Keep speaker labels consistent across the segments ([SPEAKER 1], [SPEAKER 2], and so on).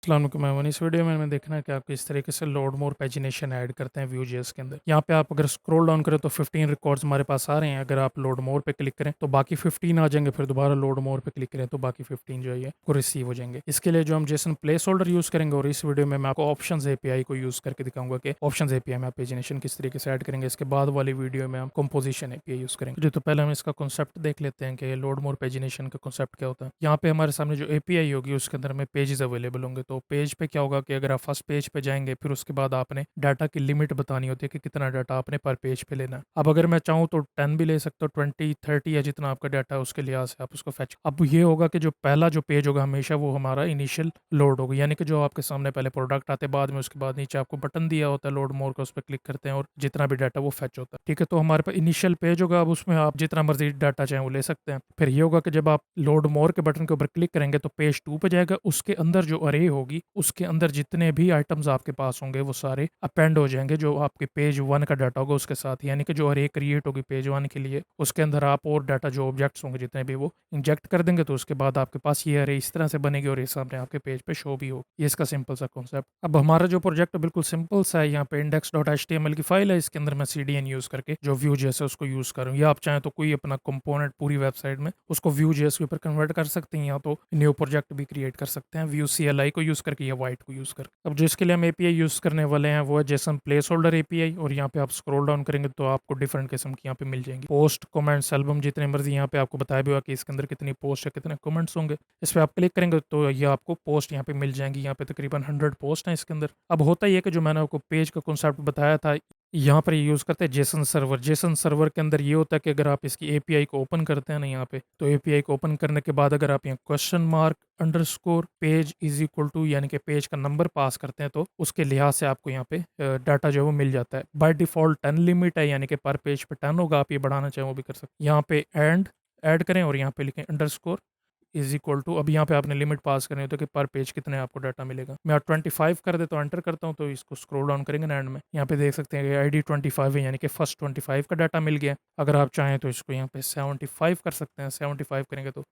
[SPEAKER 1] अस्सलाम वालेकुम मैम, इस वीडियो में हमें देखना है कि आप किस तरीके से लोड मोर पैजिनेशन ऐड करते हैं Vue.js के अंदर। यहाँ पे आप अगर स्क्रॉल डाउन करें तो 15 रिकॉर्ड्स हमारे पास आ रहे हैं। अगर आप लोड मोर पे क्लिक करें तो बाकी 15 आ जाएंगे, फिर दोबारा लोड मोर पे क्लिक करें तो बाकी 15 जो है वो रिसीव हो जाएंगे। इसके लिए जो हम जेसन प्लेस होल्डर यूज़ करेंगे, और इस वीडियो में मैं आपको ऑप्शंस एपीआई को यूज़ करके दिखाऊंगा कि ऑप्शंस एपीआई में आप पैजिनेशन किस तरीके से ऐड करेंगे। इसके बाद वाली वीडियो में हम कंपोजिशन एपीआई यूज़ करेंगे। तो पहले हम इसका कॉन्सेप्ट देख लेते हैं कि लोड मोर पैजिनेशन का कॉन्सेप्ट क्या होता है। यहाँ पे हमारे सामने जो एपीआई होगी उसके अंदर हमें पेजेस अवेलेबल होंगे। तो पेज पे क्या होगा कि अगर आप फर्स्ट पेज पे जाएंगे, फिर उसके बाद आपने डाटा की लिमिट बतानी होती है कि कितना डाटा आपने पर पेज पे लेना है। अब अगर मैं चाहूँ तो 10 भी ले सकता हूँ, 20, 30 या जितना आपका डाटा है उसके लिहाज से आप उसको फैच। अब ये होगा कि जो पहला जो पेज होगा हमेशा वो हमारा इनिशियल लोड होगा, यानी कि जो आपके सामने पहले प्रोडक्ट आते हैं, बाद में उसके बाद नीचे आपको बटन दिया होता है लोड मोर का, उस पर क्लिक करते हैं और जितना भी डाटा वो फैच होता है। ठीक है, तो हमारे पास इनिशियल पेज होगा। अब उसमें आप जितना मर्जी डाटा चाहें वो ले सकते हैं। फिर ये होगा कि जब आप लोड मोर के बटन के ऊपर क्लिक करेंगे तो पेज 2 पे जाएगा। उसके अंदर जो अरे होगी उसके अंदर जितने भी आइटम्स आपके पास होंगे वो सारे अपेंड हो जाएंगे जो आपके पेज 1 का डाटा होगा उसके साथ। यानी कि जो अरे क्रिएट होगी पेज 1 के लिए, उसके अंदर आप और डाटा जो ऑब्जेक्ट्स होंगे जितने भी वो इंजेक्ट कर देंगे, तो उसके बाद आपके पास ये अरे इस तरह से बनेगी और ये सामने आपके पेज पे शो भी हो। ये इसका सिंपल सा कॉन्सेप्ट। अब हमारा जो प्रोजेक्ट बिल्कुल सिंपल सा है। यहाँ पे index.html की फाइल है, इसके अंदर मैं CDN यूज करके जो Vue.js है उसको यूज करूँ, या आप चाहें तो कोई अपना कंपोनेंट पूरी वेबसाइट में उसको Vue.js के ऊपर कन्वर्ट कर सकते हैं, या तो न्यू प्रोजेक्ट भी क्रिएट कर सकते हैं Vue CLI को यूज करके या वाइट को यूज करके। अब जो इसके लिए हम एपीआई यूज करने वाले हैं वो है जेसन प्लेस होल्डर एपीआई, और यहाँ पे आप स्क्रॉल डाउन करेंगे तो आपको डिफरेंट किस्म की यहाँ पे मिल जाएंगी पोस्ट, कमेंट्स, एल्बम, जितने मर्जी। यहाँ पे आपको बताया भी हुआ कि इसके अंदर कितनी पोस्ट है, कितने कमेंट्स होंगे। इस पर आप क्लिक करेंगे तो ये आपको पोस्ट यहाँ पे मिल जाएंगी। यहाँ पे तकरीबन 100 पोस्ट हैं इसके अंदर। अब होता ही है कि जो मैंने आपको पेज का कॉन्सेप्ट बताया था, यहाँ पर ये यूज़ करते हैं जेसन सर्वर। जेसन सर्वर के अंदर ये होता है कि अगर आप इसकी एपीआई को ओपन करते हैं ना यहाँ पे, तो एपीआई को ओपन करने के बाद अगर आप यहाँ question mark underscore page is equal to, यानी कि पेज का नंबर पास करते हैं, तो उसके लिहाज से आपको यहाँ पे डाटा जो है वो मिल जाता है। बाय डिफॉल्ट 10 लिमिट है, यानी कि पर पेज पे 10 होगा। आप ये बढ़ाना चाहें वो भी कर सकते हैं। यहाँ पे एंड ऐड करें और यहाँ पे लिखें अंडरस्कोर इज इक्वल टू। अब यहाँ पे आपने लिमिट पास करनी होती है कि पर पेज कितने आपको डाटा मिलेगा। मैं 25 कर देता हूँ, एंटर करता हूँ, तो इसको स्क्रॉल डाउन करेंगे ना एंड में यहाँ पे देख सकते हैं कि ID 25 है, यानी कि फर्स्ट 25 का डाटा मिल गया। अगर आप चाहें तो इसको यहाँ पे 75 कर सकते हैं। 75 करेंगे तो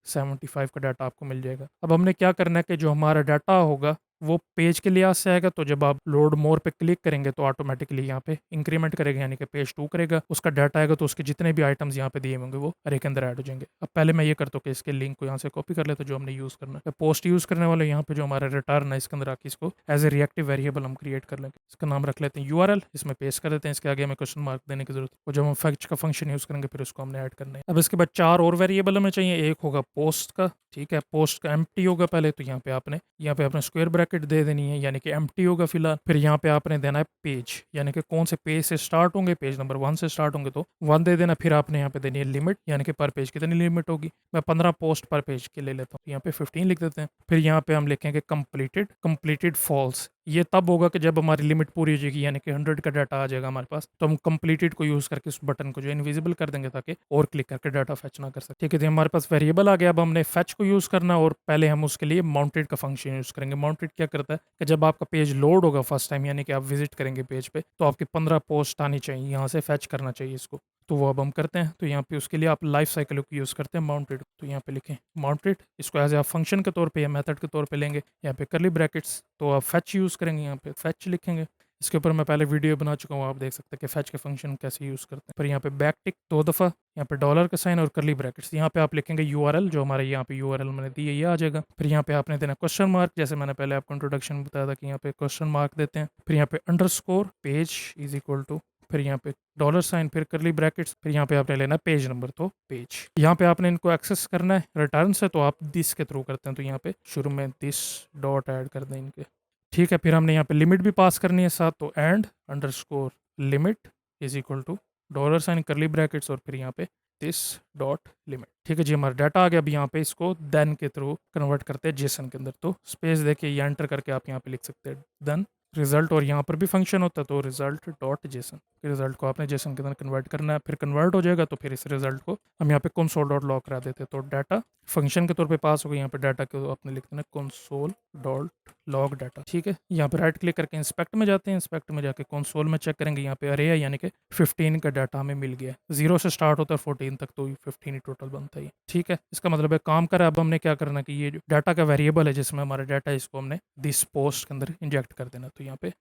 [SPEAKER 1] 75 का डाटा आपको मिल जाएगा। अब हमने क्या करना है कि जो हमारा डाटा होगा वो पेज के लिहाज से आएगा, तो जब आप लोड मोर पे क्लिक करेंगे तो ऑटोमेटिकली यहाँ पे इंक्रीमेंट करेगा, यानी कि पेज 2 करेगा, उसका डाटा आएगा तो उसके जितने भी आइटम्स यहाँ पे दिए होंगे वो अरे के अंदर ऐड हो जाएंगे। अब पहले मैं ये करता हूँ कि इसके लिंक को यहाँ से कॉपी कर लेता जो हमने यूज़ करना है। पोस्ट यूज़ करने वाले यहाँ पे जो हमारा रिटर्न है इसके अंदर आके इसको एज ए रिएक्टिव वेरिएबल हम क्रिएट कर लेंगे। इसका नाम रख लेते हैं URL, इसमें पेस्ट कर देते हैं। इसके आगे हमें क्वेश्चन मार्क देने की जरूरत है, और जब हम फैक्ट का फंक्शन यूज़ करेंगे फिर उसको हमने ऐड करना है। अब इसके बाद 4 और वेरिएबल हमें चाहिए। एक होगा पोस्ट का, ठीक है, पोस्ट का एम्प्टी होगा पहले, तो यहाँ पे आपने स्क्वायर ब्रैकेट दे देनी है, यानी कि एम्प्टी होगा फिलहाल। फिर यहाँ पे आपने देना है पेज, यानी कि कौन से पेज से स्टार्ट होंगे, पेज नंबर 1 से स्टार्ट होंगे तो 1 दे देना। फिर आपने यहाँ पे देनी है लिमिट, यानी कि पर पेज कितनी लिमिट होगी। मैं 15 पोस्ट पर पेज के ले लेता हूँ, यहाँ पे 15 लिख देते हैं। फिर यहाँ पे हम लिखेंगे कंप्लीटेड फॉल्स। ये तब होगा कि जब हमारी लिमिट पूरी हो जाएगी, यानी कि 100 का डाटा आ जाएगा हमारे पास, तो हम कंप्लीटेड को यूज करके उस बटन को जो इनविजिबल कर देंगे ताकि और क्लिक करके डाटा फेच ना कर सके। ठीक है, तो हमारे पास वेरिएबल आ गया। अब हमने फेच को यूज करना, और पहले हम उसके लिए माउंटेड का फंक्शन यूज करेंगे। माउंटेड क्या करता है कि जब आपका पेज लोड होगा फर्स्ट टाइम, यानी कि आप विजिट करेंगे पेज पे, तो आपकी 15 पोस्ट आनी चाहिए, यहाँ से फेच करना चाहिए इसको। तो वो अब हम करते हैं। तो यहाँ पे उसके लिए आप लाइफ साइकिल को यूज़ करते हैं माउंटेड। तो यहाँ पे लिखें माउंटेड, इसको एज ए आप फंक्शन के तौर पे या मेथड के तौर पे लेंगे। यहाँ पे करली ब्रैकेट्स, तो आप फेच यूज़ करेंगे, यहाँ पे फेच लिखेंगे। इसके ऊपर मैं पहले वीडियो बना चुका हूँ, आप देख सकते हैं कि फेच के फंक्शन कैसे यूज़ करते हैं। फिर यहाँ पे बैक टिक 2 दफ़ा, यहाँ पे डॉलर का साइन और करली ब्रैकेट्स। यहाँ पे आप लिखेंगे URL, जो हमारे यहाँ पे URL मैंने दी है ये आ जाएगा। फिर यहाँ पे आपने देना क्वेश्चन मार्क, जैसे मैंने पहले आपको इंट्रोडक्शन में बताया था कि यहाँ पे क्वेश्चन मार्क देते हैं। फिर यहाँ पे underscore page is equal to, फिर यहाँ पे डॉलर साइन, फिर करली ब्रैकेट्स, फिर यहाँ पे आपने लेना पेज नंबर, तो पेज। यहाँ पे आपने इनको एक्सेस करना है रिटर्न से, तो आप दिस के थ्रू करते हैं। तो यहाँ पे शुरू में दिस डॉट ऐड कर दें इनके, ठीक है। फिर हमने यहाँ पे लिमिट भी पास करनी है साथ, तो and underscore limit is equal to dollar sign curly brackets और फिर यहाँ पे दिस डॉट लिमिट। ठीक है जी, हमारा डाटा आ गया। अब यहाँ पे इसको देन के थ्रू कन्वर्ट करते हैं जेसन के अंदर। तो स्पेस देके ये एंटर करके आप यहाँ पे लिख सकते हैं देन रिजल्ट, और यहाँ पर भी फंक्शन होता है तो रिजल्ट डॉट जेसन। रिजल्ट को आपने जेसन के अंदर कन्वर्ट करना है, फिर कन्वर्ट हो जाएगा तो फिर इस रिजल्ट को हम यहाँ पे कंसोल डॉट लॉग करा देते हैं। तो डाटा फंक्शन के तौर पे पास हो गया। यहाँ पे डाटा को आपने लिख देना कंसोल डॉट लॉग डाटा, ठीक है। यहाँ पे राइट क्लिक करके इंस्पेक्ट में जाते हैं, इंस्पेक्ट में जाके कंसोल में चेक करेंगे, यहाँ पे अरे है यानी कि 15 का डाटा हमें मिल गया। 0 से स्टार्ट होता है 14 तक, तो 15 ही टोटल बनता है, ठीक है। इसका मतलब है काम करा। अब हमने क्या करना कि ये जो डाटा का वेरिएबल है जिसमें हमारा डाटा है, इसको हमने दिस पोस्ट के अंदर इंजेक्ट कर देना। तो यहाँ पे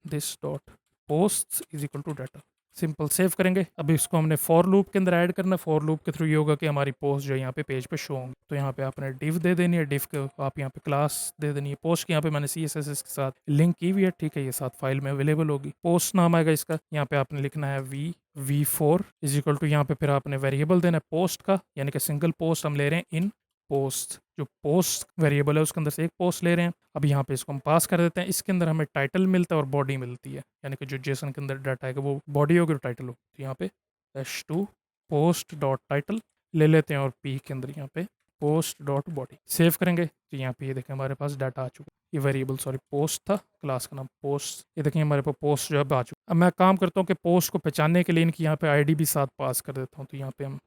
[SPEAKER 1] this dot post is equal to data, simple save करेंगे। अब इसको हमने फॉर लूप के अंदर ऐड करना। फॉर लूप के थ्रू ये होगा कि हमारी पोस्ट जो है यहाँ पे पेज पे शो होंगी। तो यहाँ पे आपने डिव दे देनी है, डिव के आप यहाँ पे क्लास दे देनी है। पोस्ट की यहाँ पे मैंने CSS के साथ लिंक की हुई है, ठीक है, ये साथ फाइल में अवेलेबल होगी। पोस्ट नाम आएगा इसका, यहाँ पे आपने लिखना है v4 इज इक्वल टू, यहाँ पे फिर आपने वेरिएबल देना है पोस्ट का, यानी कि सिंगल पोस्ट हम ले रहे हैं इन पोस्ट। जो पोस्ट वेरिएबल है उसके अंदर से एक पोस्ट ले रहे हैं। अब यहाँ पे इसको हम पास कर देते हैं। इसके अंदर हमें टाइटल मिलता है और बॉडी मिलती है, यानी कि जो जेसन के अंदर डाटा है वो बॉडी होगी और टाइटल होगी। तो यहाँ पे h2 पोस्ट डॉट टाइटल ले लेते हैं और p के अंदर यहाँ पे पोस्ट डॉट बॉडी सेव करेंगे। तो यहाँ पे ये देखें हमारे पास डाटा आ चुका है। ये वेरिएबल सॉरी पोस्ट था, क्लास का नाम पोस्ट। ये देखें हमारे पास पोस्ट जो है आ चुका। अब मैं काम करता हूँ कि पोस्ट को पहचानने के लिए इनकी यहाँ पे आईडी भी साथ पास कर देता हूँ। तो यहाँ पे हम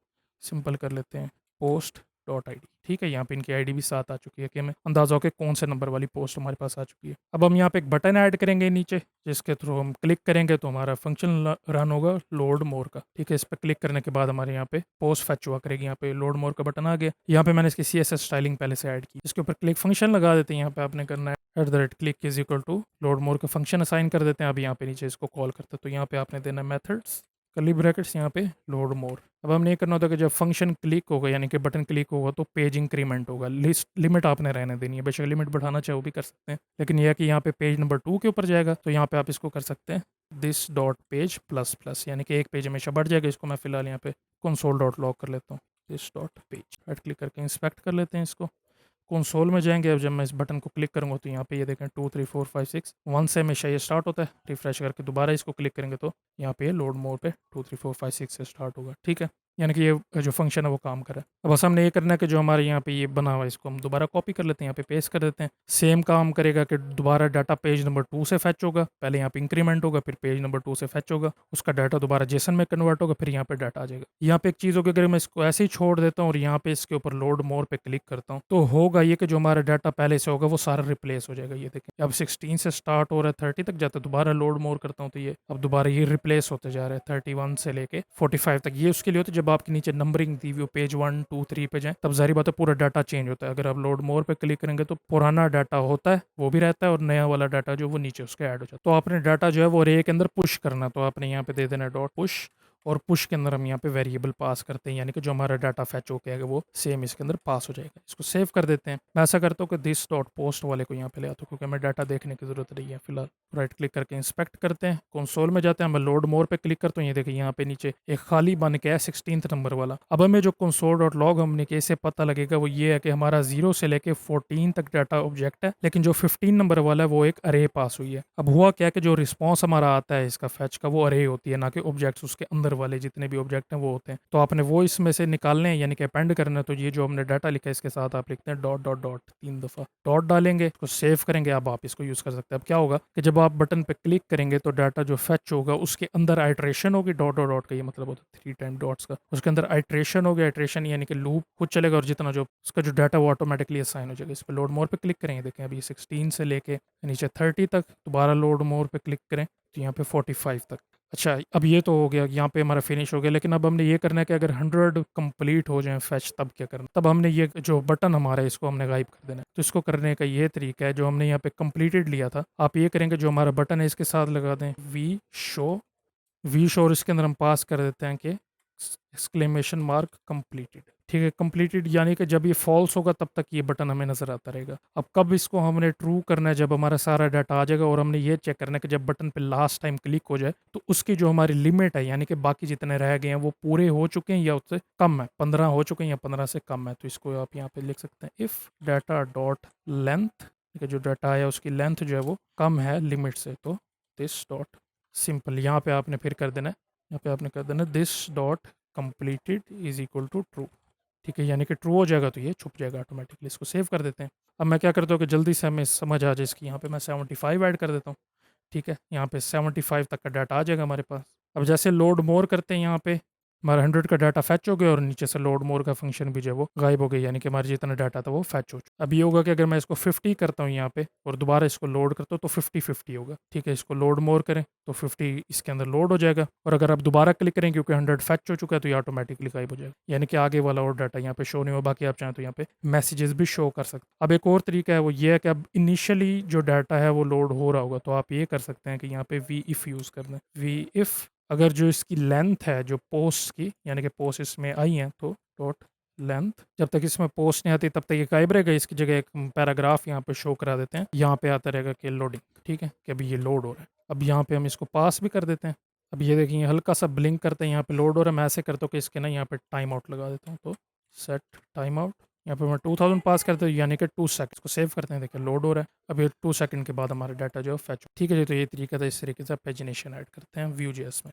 [SPEAKER 1] सिंपल कर लेते हैं पोस्ट डॉट ID, ठीक है। यहाँ पे इनकी आईडी भी साथ आ चुकी है कि हमें अंदाजा हो कि कौन से नंबर वाली पोस्ट हमारे पास आ चुकी है। अब हम यहाँ पे एक बटन ऐड करेंगे नीचे, जिसके थ्रू हम क्लिक करेंगे तो हमारा फंक्शन रन होगा लोड मोर का, ठीक है। इस पर क्लिक करने के बाद हमारे यहाँ पे पोस्ट फैच हुआ करेगी। यहाँ पे लोड मोर का बटन आ गया। यहाँ पे मैंने इसकी CSS स्टाइलिंग पहले से ऐड की। इसके ऊपर क्लिक फंक्शन लगा देते हैं। यहाँ पे आपने करना है @click is equal to load more का फंक्शन असाइन कर देते हैं। अब यहाँ पे नीचे इसको कॉल करते हैं। तो यहाँ पे आपने देना मेथड्स कर्ली ब्रैकेट्स यहाँ पे लोड मोर। अब हमने ये करना होता है कि जब फंक्शन क्लिक होगा यानी कि बटन क्लिक होगा तो पेज इंक्रीमेंट होगा। लिस्ट लिमिट आपने रहने देनी है, बेशक लिमिट बढ़ाना चाहे वो भी कर सकते हैं, लेकिन यह है कि यहाँ पे पेज नंबर 2 के ऊपर जाएगा। तो यहाँ पे आप इसको कर सकते हैं this dot page plus plus, यानी कि एक पेज हमेशा बढ़ जाएगा। इसको मैं फिलहाल यहाँ पे कंसोल डॉट लॉग कर लेता हूँ, this dot page. Right click करके इंस्पेक्ट कर लेते हैं इसको। कंसोल में जाएंगे। अब जब मैं इस बटन को क्लिक करूँगा तो यहाँ पे ये देखें 2 3 4 5 6 1 से हमेशा ये स्टार्ट होता है। रिफ्रेश करके दोबारा इसको क्लिक करेंगे तो यहाँ पे लोड मोड पे 2 3 4 5 6 से स्टार्ट होगा, ठीक है। यानी कि ये जो फंक्शन है वो काम करे। अब बस हमने ये करना है कि जो हमारे यहाँ पे ये बना हुआ है इसको हम दोबारा कॉपी कर लेते हैं, यहाँ पे पेस्ट कर देते हैं। सेम काम करेगा कि दोबारा डाटा पेज नंबर 2 से फैच होगा। पहले यहाँ पे इंक्रीमेंट होगा, फिर पेज नंबर 2 से फैच होगा, उसका डाटा दोबारा जेसन में कन्वर्ट होगा, फिर यहाँ पे डाटा आ जाएगा। यहाँ पे एक चीज़ होगी, अगर मैं इसको ऐसे ही छोड़ देता हूँ और यहाँ पे इसके ऊपर लोड मोर पे क्लिक करता हूँ तो होगा ये कि जो हमारा डाटा पहले से होगा वो सारा रिप्लेस हो जाएगा। ये देखें अब 16 से स्टार्ट हो रहा है, 30 तक जाता है, दोबारा लोड मोर करता हूँ तो ये अब दोबारा ये रिप्लेस होते जा रहा है 31 से लेके 45 तक। ये उसके लिए होता है जब आपके नीचे नंबरिंग दी हुई पेज 1 2 3 पे जाए, तब जारी बात है पूरा डाटा चेंज होता है। अगर आप लोड मोर पे क्लिक करेंगे तो पुराना डाटा होता है वो भी रहता है और नया वाला डाटा जो वो नीचे उसके ऐड हो जाता है। तो आपने डाटा जो है वो रे के अंदर पुश करना, तो आपने यहाँ पे दे देना डॉट पुश, और पुश के अंदर हम यहाँ पे वेरिएबल पास करते हैं, यानी कि जो हमारा डाटा फैच होके आएगा वो सेम इसके अंदर पास हो जाएगा। इसको सेव कर देते हैं। मैं ऐसा करता हूँ कि दिस डॉट पोस्ट वाले को यहाँ पे ले आता हूँ क्योंकि हमें डाटा देखने की जरूरत नहीं है फिलहाल। राइट क्लिक करके इंस्पेक्ट करते हैं, कंसोल में जाते हैं, मैं लोड मोर पे क्लिक करता हूँ। ये देखिए यहाँ पे नीचे एक खाली बन के है 16th नंबर वाला। अब हमें जो कंसोल डॉट लॉग हमने कैसे पता लगेगा वो ये है कि हमारा 0 से लेके 14 तक डाटा ऑब्जेक्ट है, लेकिन जो 15 नंबर वाला है वो एक अरे पास हुई है। अब हुआ क्या कि जो रिस्पॉन्स हमारा आता है इसका फैच का वो अरे होती है, ना कि ऑब्जेक्ट्स उसके अंदर वाले जितने भी ऑब्जेक्ट हैं वो होते हैं। तो आपने वो इसमें से निकालने हैं यानी कि अपेंड करना है। तो ये जो हमने डाटा लिखा है इसके साथ आप लिखते हैं डॉट डॉट डॉट, 3 दफ़ा डॉट डालेंगे, इसको सेव करेंगे। अब आप इसको यूज़ कर सकते हैं। अब क्या होगा कि जब आप बटन पे क्लिक करेंगे तो डाटा जो फैच होगा उसके अंदर आइट्रेशन होगी। डॉट डॉट डॉट का ये मतलब होता है 3 टाइम डॉट्स का, उसके अंदर आइट्रेशन होगी। आइट्रेशन यानी कि लूप खुद चलेगा और जितना जो उसका जो डाटा वो ऑटोमेटिकली असाइन हो जाएगा। इस पर लोड मोर पे क्लिक करेंगे, देखें अभी 16 से लेके नीचे 30 तक, दोबारा लोड मोर पे क्लिक करें तो यहाँ पे 45 तक। अच्छा अब ये तो हो गया, यहाँ पे हमारा फिनिश हो गया, लेकिन अब हमने ये करना है कि अगर 100 कंप्लीट हो जाए फैच तब क्या करना। तब हमने ये जो बटन हमारा है इसको हमने गायब कर देना है। तो इसको करने का ये तरीका है, जो हमने यहाँ पे कंप्लीटेड लिया था, आप ये करेंगे जो हमारा बटन है इसके साथ लगा दें वी शो और इसके अंदर हम पास कर देते हैं कि एक्सक्लेमेशन मार्क कंप्लीटेड, ठीक है। कंप्लीटेड यानी कि जब ये फॉल्स होगा तब तक ये बटन हमें नजर आता रहेगा। अब कब इसको हमने ट्रू करना है, जब हमारा सारा डाटा आ जाएगा और हमने ये चेक करना है कि जब बटन पे लास्ट टाइम क्लिक हो जाए तो उसकी जो हमारी लिमिट है यानी कि बाकी जितने रह गए हैं वो पूरे हो चुके हैं या उससे कम है, 15 हो चुके हैं या 15 से कम है। तो इसको आप यहाँ पे लिख सकते हैं इफ डाटा डॉट लेंथ, ठीक है, जो डाटा है उसकी लेंथ जो है वो कम है लिमिट से, तो दिस डॉट सिंपल यहाँ पे आपने फिर कर देना है, यहाँ पे आपने कर देना this dot completed is equal to true, ठीक है। यानी कि ट्रू हो जाएगा तो ये छुप जाएगा ऑटोमेटिकली। इसको सेव कर देते हैं। अब मैं क्या करता हूँ कि जल्दी से हमें समझ आ जाए इसकी, यहाँ पे मैं 75 ऐड कर देता हूँ, ठीक है। यहाँ पे 75 तक का डाटा आ जाएगा हमारे पास। अब जैसे लोड मोर करते हैं यहाँ पे हमारा 100 का डाटा फैच हो गया और नीचे से लोड मोर का फंक्शन भी जो है वो गायब हो गया, यानी कि हमारा जितना डाटा था वो फैच हो चुका। अब ये होगा कि अगर मैं इसको 50 करता हूँ यहाँ पे और दोबारा इसको लोड करता हूँ तो 50-50 होगा। ठीक है, इसको लोड मोर करें तो 50 इसके अंदर लोड हो जाएगा, और अगर आप दोबारा क्लिक करें क्योंकि 100 फैच हो चुका है तो ये ऑटोमेटिकली गायब हो जाएगा, यानी कि आगे वाला और डाटा यहाँ पे शो नहीं हो। बाकी आप चाहें तो यहाँ पे मैसेजेस भी शो कर सकते हैं। अब एक और तरीका है, वो ये है कि अब इनिशियली जो डाटा है वो लोड हो रहा होगा, तो आप ये कर सकते हैं कि यहाँ पे वी इफ़ यूज़ कर दें। वी इफ़ अगर जो इसकी लेंथ है जो पोस्ट की, यानी कि पोस्ट इसमें आई है तो डॉट लेंथ, जब तक इसमें पोस्ट नहीं आती तब तक ये गायब रहेगा। इसकी जगह एक पैराग्राफ यहाँ पे शो करा देते हैं, यहाँ पे आता रहेगा कि लोडिंग। ठीक है, कि अभी ये लोड हो रहा है। अब यहाँ पे हम इसको पास भी कर देते हैं। अब ये देखिए हल्का सा ब्लिंक करते हैं, यहाँ पे लोड हो रहा है। मैं ऐसे करता हूँ कि इसके ना यहाँ पे टाइम आउट लगा देता हूँ, तो सेट टाइम आउट, यहाँ पे मैं 2000 पास करता हूँ, यानी कि 2 सेकंड को सेव करते हैं। देखिए लोड हो रहा है। अब ये 2 सेकंड के बाद हमारा डाटा जो है फैच। ठीक है जी, तो ये तरीका था, इस तरीके से आप पेजिनेशन ऐड करते हैं Vue.js में।